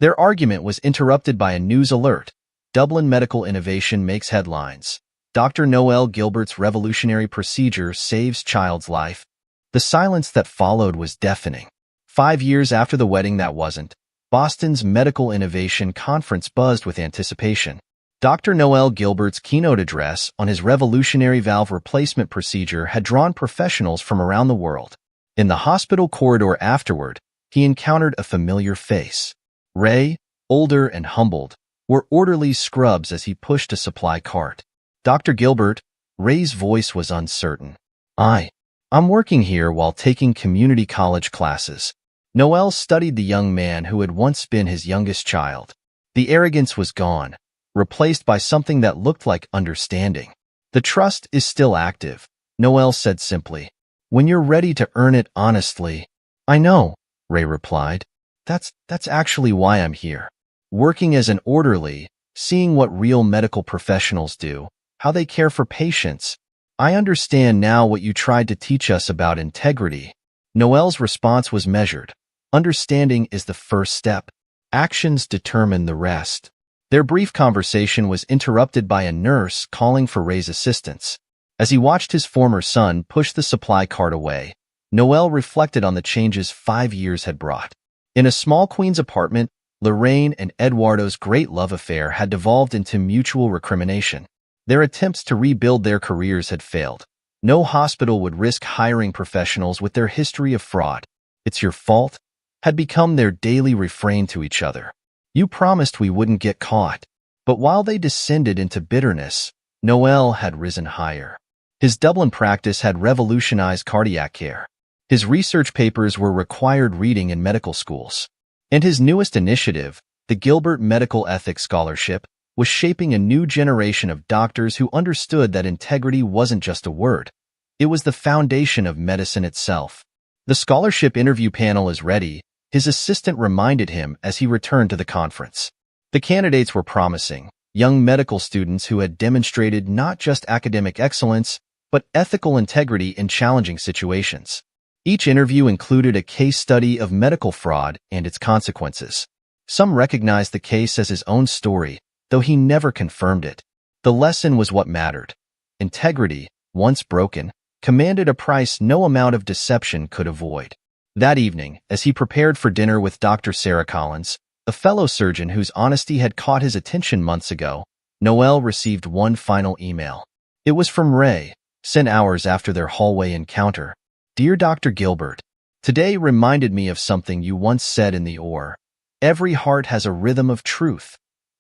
Their argument was interrupted by a news alert. Dublin medical innovation makes headlines. Dr. Noel Gilbert's revolutionary procedure saves child's life. The silence that followed was deafening. 5 years after the wedding that wasn't, Boston's Medical Innovation Conference buzzed with anticipation. Dr. Noel Gilbert's keynote address on his revolutionary valve replacement procedure had drawn professionals from around the world. In the hospital corridor afterward, he encountered a familiar face. Ray, older and humbled, wore orderly scrubs as he pushed a supply cart. "Dr. Gilbert," Ray's voice was uncertain. I'm working here while taking community college classes." Noel studied the young man who had once been his youngest child. The arrogance was gone, replaced by something that looked like understanding. "The trust is still active," Noel said simply. "When you're ready to earn it honestly." "I know," Ray replied. That's actually why I'm here. Working as an orderly, seeing what real medical professionals do, how they care for patients. I understand now what you tried to teach us about integrity." Noel's response was measured. Understanding is the first step. Actions determine the rest. Their brief conversation was interrupted by a nurse calling for Ray's assistance. As he watched his former son push the supply cart away, Noel reflected on the changes 5 years had brought. In a small Queens apartment, Lorraine and Eduardo's great love affair had devolved into mutual recrimination. Their attempts to rebuild their careers had failed. No hospital would risk hiring professionals with their history of fraud. "It's your fault," had become their daily refrain to each other. "You promised we wouldn't get caught." But while they descended into bitterness, Noel had risen higher. His Dublin practice had revolutionized cardiac care. His research papers were required reading in medical schools. And his newest initiative, the Gilbert Medical Ethics Scholarship, was shaping a new generation of doctors who understood that integrity wasn't just a word. It was the foundation of medicine itself. "The scholarship interview panel is ready," his assistant reminded him as he returned to the conference. The candidates were promising, young medical students who had demonstrated not just academic excellence, but ethical integrity in challenging situations. Each interview included a case study of medical fraud and its consequences. Some recognized the case as his own story, though he never confirmed it. The lesson was what mattered. Integrity, once broken, commanded a price no amount of deception could avoid. That evening, as he prepared for dinner with Dr. Sarah Collins, a fellow surgeon whose honesty had caught his attention months ago, Noel received one final email. It was from Ray, sent hours after their hallway encounter. Dear Dr. Gilbert, today reminded me of something you once said in the OR. Every heart has a rhythm of truth.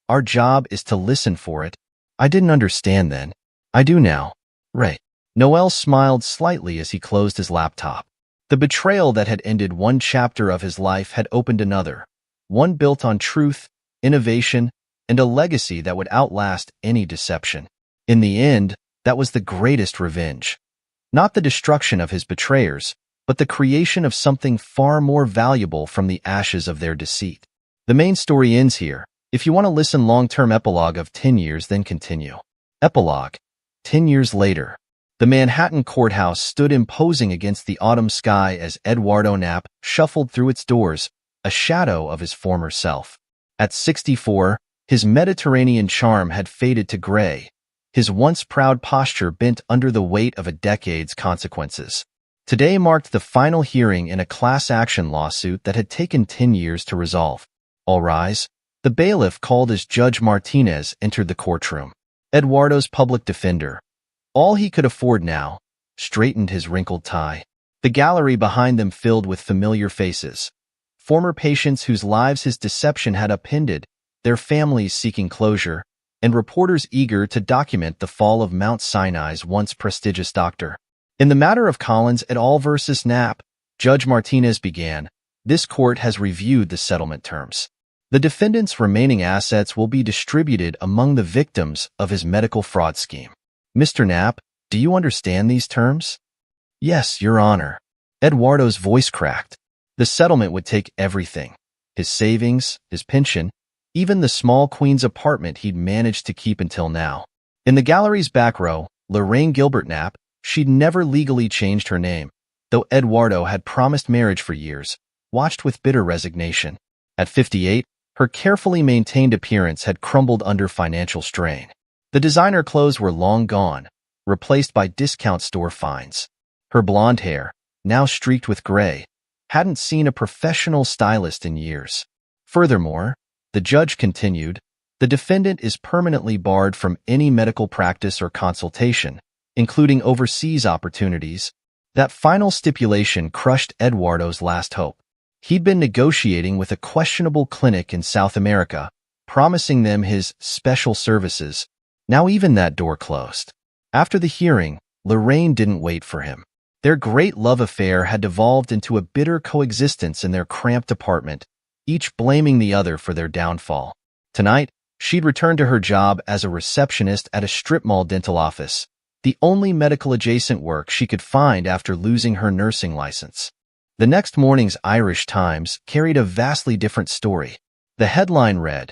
Our job is to listen for it. I didn't understand then. I do now. Ray. Noel smiled slightly as he closed his laptop. The betrayal that had ended one chapter of his life had opened another, one built on truth, innovation, and a legacy that would outlast any deception. In the end, that was the greatest revenge. Not the destruction of his betrayers, but the creation of something far more valuable from the ashes of their deceit. The main story ends here. If you want to listen long-term epilogue of 10 years, then continue. Epilogue. 10 years later. The Manhattan courthouse stood imposing against the autumn sky as Eduardo Knapp shuffled through its doors, a shadow of his former self. At 64, his Mediterranean charm had faded to gray, his once proud posture bent under the weight of a decade's consequences. Today marked the final hearing in a class action lawsuit that had taken 10 years to resolve. All rise. The bailiff called as Judge Martinez entered the courtroom. Eduardo's public defender, all he could afford now, straightened his wrinkled tie. The gallery behind them filled with familiar faces. Former patients whose lives his deception had upended, their families seeking closure, and reporters eager to document the fall of Mount Sinai's once prestigious doctor. In the matter of Collins et al. Versus Knapp, Judge Martinez began, this court has reviewed the settlement terms. The defendant's remaining assets will be distributed among the victims of his medical fraud scheme. Mr. Knapp, do you understand these terms? Yes, Your Honor. Eduardo's voice cracked. The settlement would take everything. His savings, his pension, even the small Queens apartment he'd managed to keep until now. In the gallery's back row, Lorraine Gilbert Knapp, she'd never legally changed her name, though Eduardo had promised marriage for years, watched with bitter resignation. At 58, her carefully maintained appearance had crumbled under financial strain. The designer clothes were long gone, replaced by discount store finds. Her blonde hair, now streaked with gray, hadn't seen a professional stylist in years. Furthermore, the judge continued, the defendant is permanently barred from any medical practice or consultation, including overseas opportunities. That final stipulation crushed Eduardo's last hope. He'd been negotiating with a questionable clinic in South America, promising them his special services. Now even that door closed. After the hearing, Lorraine didn't wait for him. Their great love affair had devolved into a bitter coexistence in their cramped apartment, each blaming the other for their downfall. Tonight, she'd returned to her job as a receptionist at a strip mall dental office, the only medical-adjacent work she could find after losing her nursing license. The next morning's Irish Times carried a vastly different story. The headline read,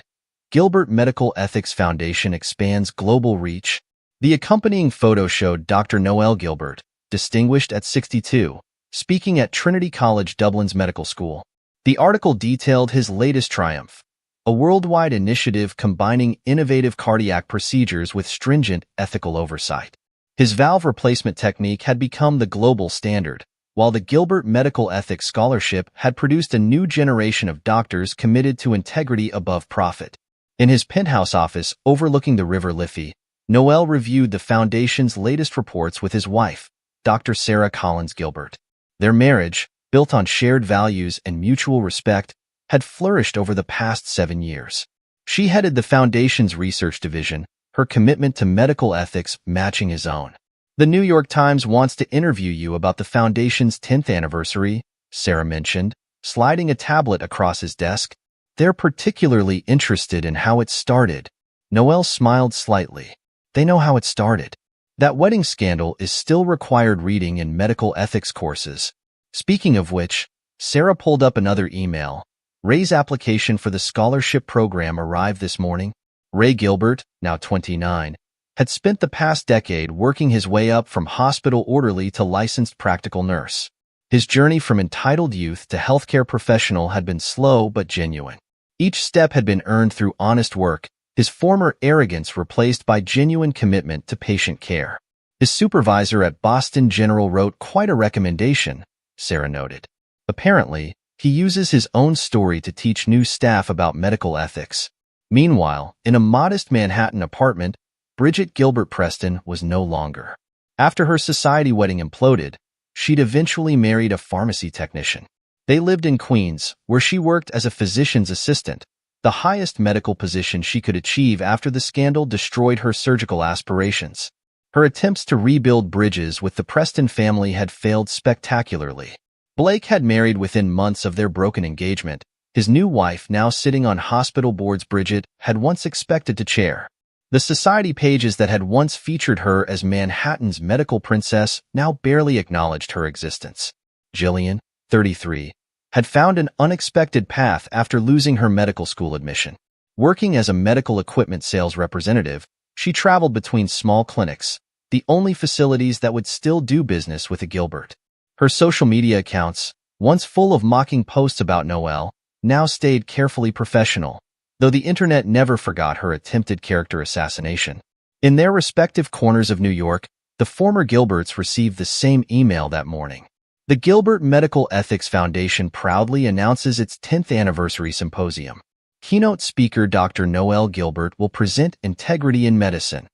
Gilbert Medical Ethics Foundation expands global reach. The accompanying photo showed Dr. Noel Gilbert, distinguished at 62, speaking at Trinity College Dublin's medical school. The article detailed his latest triumph, a worldwide initiative combining innovative cardiac procedures with stringent ethical oversight. His valve replacement technique had become the global standard, while the Gilbert Medical Ethics Scholarship had produced a new generation of doctors committed to integrity above profit. In his penthouse office overlooking the River Liffey, Noel reviewed the foundation's latest reports with his wife, Dr. Sarah Collins Gilbert. Their marriage, built on shared values and mutual respect, had flourished over the past 7 years. She headed the foundation's research division, her commitment to medical ethics matching his own. The New York Times wants to interview you about the foundation's 10th anniversary, Sarah mentioned, sliding a tablet across his desk. They're particularly interested in how it started. Noel smiled slightly. They know how it started. That wedding scandal is still required reading in medical ethics courses. Speaking of which, Sarah pulled up another email. Ray's application for the scholarship program arrived this morning. Ray Gilbert, now 29, had spent the past decade working his way up from hospital orderly to licensed practical nurse. His journey from entitled youth to healthcare professional had been slow but genuine. Each step had been earned through honest work, his former arrogance replaced by genuine commitment to patient care. His supervisor at Boston General wrote quite a recommendation, Sarah noted. Apparently, he uses his own story to teach new staff about medical ethics. Meanwhile, in a modest Manhattan apartment, Bridget Gilbert Preston was no longer. After her society wedding imploded, she'd eventually married a pharmacy technician. They lived in Queens, where she worked as a physician's assistant, the highest medical position she could achieve after the scandal destroyed her surgical aspirations. Her attempts to rebuild bridges with the Preston family had failed spectacularly. Blake had married within months of their broken engagement. His new wife, now sitting on hospital boards, Bridget had once expected to chair. The society pages that had once featured her as Manhattan's medical princess now barely acknowledged her existence. Jillian, 33, had found an unexpected path after losing her medical school admission. Working as a medical equipment sales representative, she traveled between small clinics, the only facilities that would still do business with a Gilbert. Her social media accounts, once full of mocking posts about Noel, now stayed carefully professional, though the internet never forgot her attempted character assassination. In their respective corners of New York, the former Gilberts received the same email that morning. The Gilbert Medical Ethics Foundation proudly announces its 10th anniversary symposium. Keynote speaker Dr. Noel Gilbert will present Integrity in Medicine,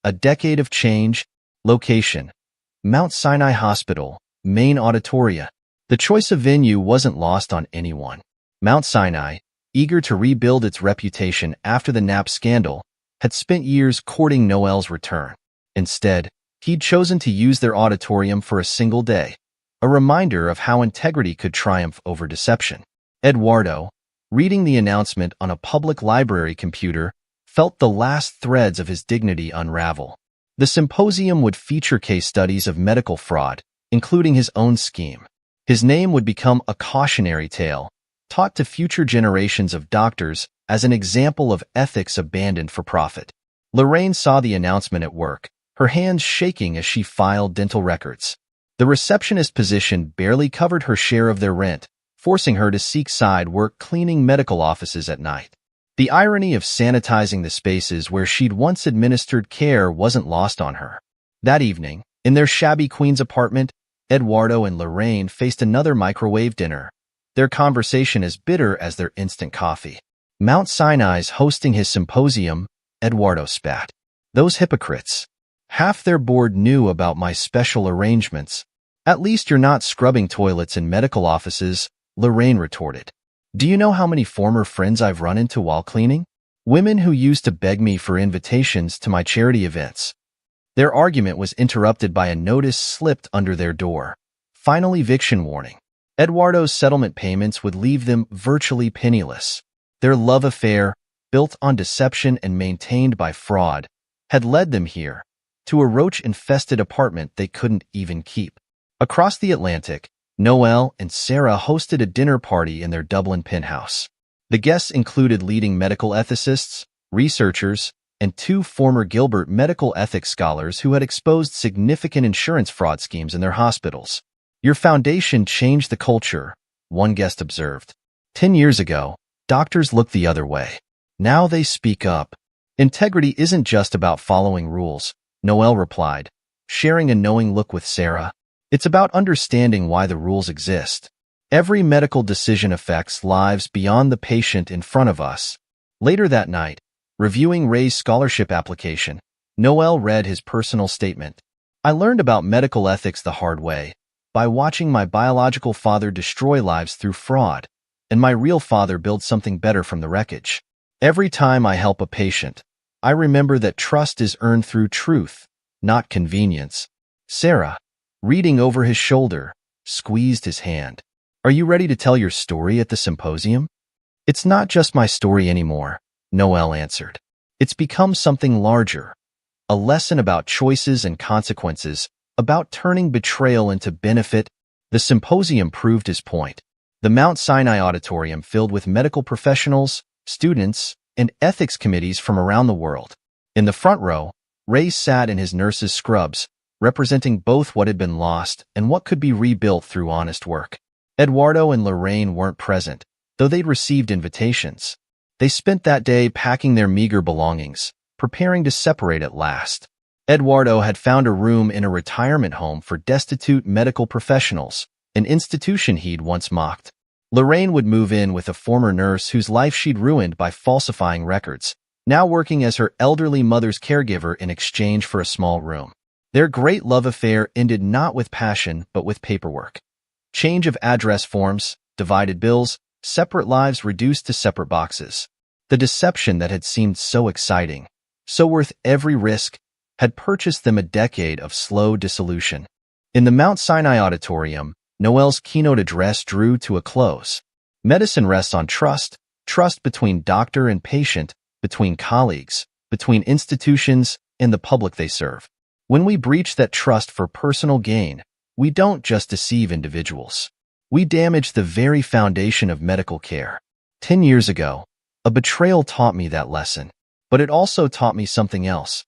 a Decade of Change. Location: Mount Sinai Hospital, Main Auditoria. The choice of venue wasn't lost on anyone. Mount Sinai, eager to rebuild its reputation after the Knapp scandal, had spent years courting Noel's return. Instead, he'd chosen to use their auditorium for a single day, a reminder of how integrity could triumph over deception. Eduardo, reading the announcement on a public library computer, felt the last threads of his dignity unravel. The symposium would feature case studies of medical fraud, including his own scheme. His name would become a cautionary tale, taught to future generations of doctors as an example of ethics abandoned for profit. Lorraine saw the announcement at work, her hands shaking as she filed dental records. The receptionist position barely covered her share of their rent, forcing her to seek side work cleaning medical offices at night. The irony of sanitizing the spaces where she'd once administered care wasn't lost on her. That evening, in their shabby Queens apartment, Eduardo and Lorraine faced another microwave dinner, their conversation as bitter as their instant coffee. Mount Sinai's hosting his symposium, Eduardo spat. Those hypocrites. Half their board knew about my special arrangements. At least you're not scrubbing toilets in medical offices, Lorraine retorted. Do you know how many former friends I've run into while cleaning? Women who used to beg me for invitations to my charity events. Their argument was interrupted by a notice slipped under their door. Final eviction warning. Eduardo's settlement payments would leave them virtually penniless. Their love affair, built on deception and maintained by fraud, had led them here, to a roach-infested apartment they couldn't even keep. Across the Atlantic, Noel and Sarah hosted a dinner party in their Dublin penthouse. The guests included leading medical ethicists, researchers, and two former Gilbert medical ethics scholars who had exposed significant insurance fraud schemes in their hospitals. Your foundation changed the culture, one guest observed. 10 years ago, doctors looked the other way. Now they speak up. Integrity isn't just about following rules, Noel replied, sharing a knowing look with Sarah. It's about understanding why the rules exist. Every medical decision affects lives beyond the patient in front of us. Later that night, reviewing Ray's scholarship application, Noel read his personal statement. I learned about medical ethics the hard way, by watching my biological father destroy lives through fraud, and my real father build something better from the wreckage. Every time I help a patient, I remember that trust is earned through truth, not convenience. Sarah, reading over his shoulder, squeezed his hand. Are you ready to tell your story at the symposium? It's not just my story anymore, Noel answered. It's become something larger. A lesson about choices and consequences, about turning betrayal into benefit. The symposium proved his point. The Mount Sinai Auditorium filled with medical professionals, students, and ethics committees from around the world. In the front row, Ray sat in his nurse's scrubs, representing both what had been lost and what could be rebuilt through honest work. Eduardo and Lorraine weren't present, though they'd received invitations. They spent that day packing their meager belongings, preparing to separate at last. Eduardo had found a room in a retirement home for destitute medical professionals, an institution he'd once mocked. Lorraine would move in with a former nurse whose life she'd ruined by falsifying records, now working as her elderly mother's caregiver in exchange for a small room. Their great love affair ended not with passion but with paperwork. Change of address forms, divided bills, separate lives reduced to separate boxes. The deception that had seemed so exciting, so worth every risk, had purchased them a decade of slow dissolution. In the Mount Sinai Auditorium, Noel's keynote address drew to a close. Medicine rests on trust, trust between doctor and patient, between colleagues, between institutions and the public they serve. When we breach that trust for personal gain, we don't just deceive individuals. We damage the very foundation of medical care. 10 years ago, a betrayal taught me that lesson, but it also taught me something else.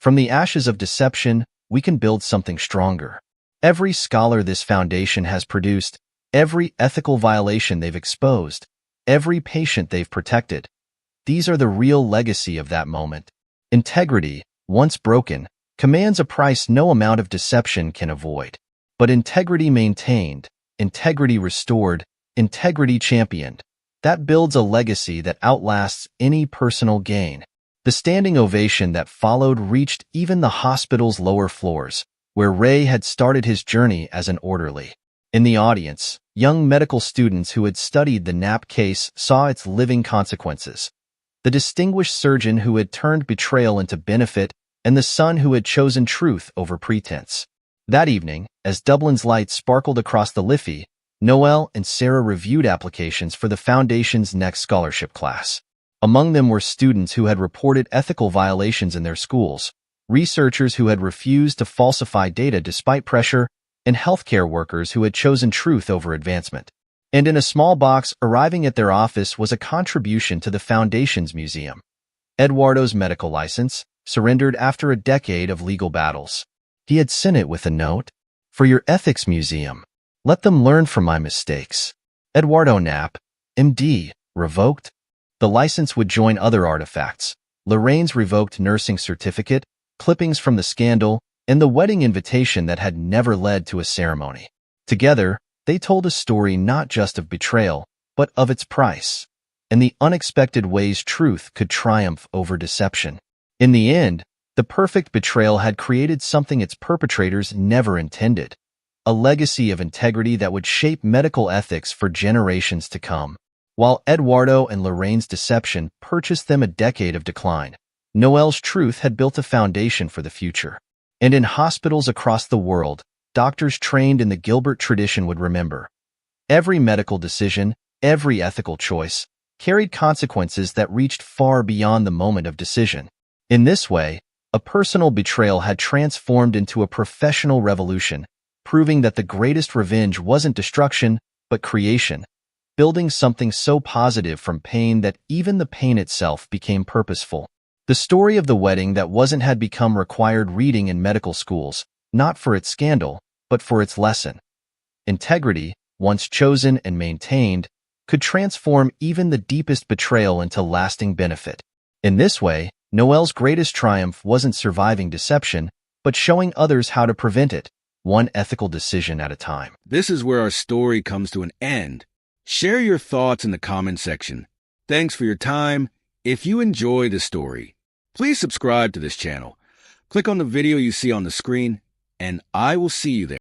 From the ashes of deception, we can build something stronger. Every scholar this foundation has produced, every ethical violation they've exposed, every patient they've protected, these are the real legacy of that moment. Integrity, once broken, commands a price no amount of deception can avoid. But integrity maintained, integrity restored, integrity championed, that builds a legacy that outlasts any personal gain. The standing ovation that followed reached even the hospital's lower floors, where Ray had started his journey as an orderly. In the audience, young medical students who had studied the Knapp case saw its living consequences. The distinguished surgeon who had turned betrayal into benefit, and the son who had chosen truth over pretense. That evening, as Dublin's lights sparkled across the Liffey, Noel and Sarah reviewed applications for the Foundation's next scholarship class. Among them were students who had reported ethical violations in their schools, researchers who had refused to falsify data despite pressure, and healthcare workers who had chosen truth over advancement. And in a small box arriving at their office was a contribution to the Foundation's museum. Eduardo's medical license, surrendered after a decade of legal battles. He had sent it with a note. For your ethics museum. Let them learn from my mistakes. Eduardo Knapp, MD, revoked. The license would join other artifacts. Lorraine's revoked nursing certificate, clippings from the scandal, and the wedding invitation that had never led to a ceremony. Together, they told a story not just of betrayal, but of its price, and the unexpected ways truth could triumph over deception. In the end, the perfect betrayal had created something its perpetrators never intended, a legacy of integrity that would shape medical ethics for generations to come. While Eduardo and Lorraine's deception purchased them a decade of decline, Noel's truth had built a foundation for the future. And in hospitals across the world, doctors trained in the Gilbert tradition would remember. Every medical decision, every ethical choice, carried consequences that reached far beyond the moment of decision. In this way, a personal betrayal had transformed into a professional revolution, proving that the greatest revenge wasn't destruction, but creation, building something so positive from pain that even the pain itself became purposeful. The story of the wedding that wasn't had become required reading in medical schools, not for its scandal, but for its lesson. Integrity, once chosen and maintained, could transform even the deepest betrayal into lasting benefit. In this way, Noel's greatest triumph wasn't surviving deception, but showing others how to prevent it, one ethical decision at a time. This is where our story comes to an end. Share your thoughts in the comment section. Thanks for your time. If you enjoy the story, please subscribe to this channel. Click on the video you see on the screen, and I will see you there.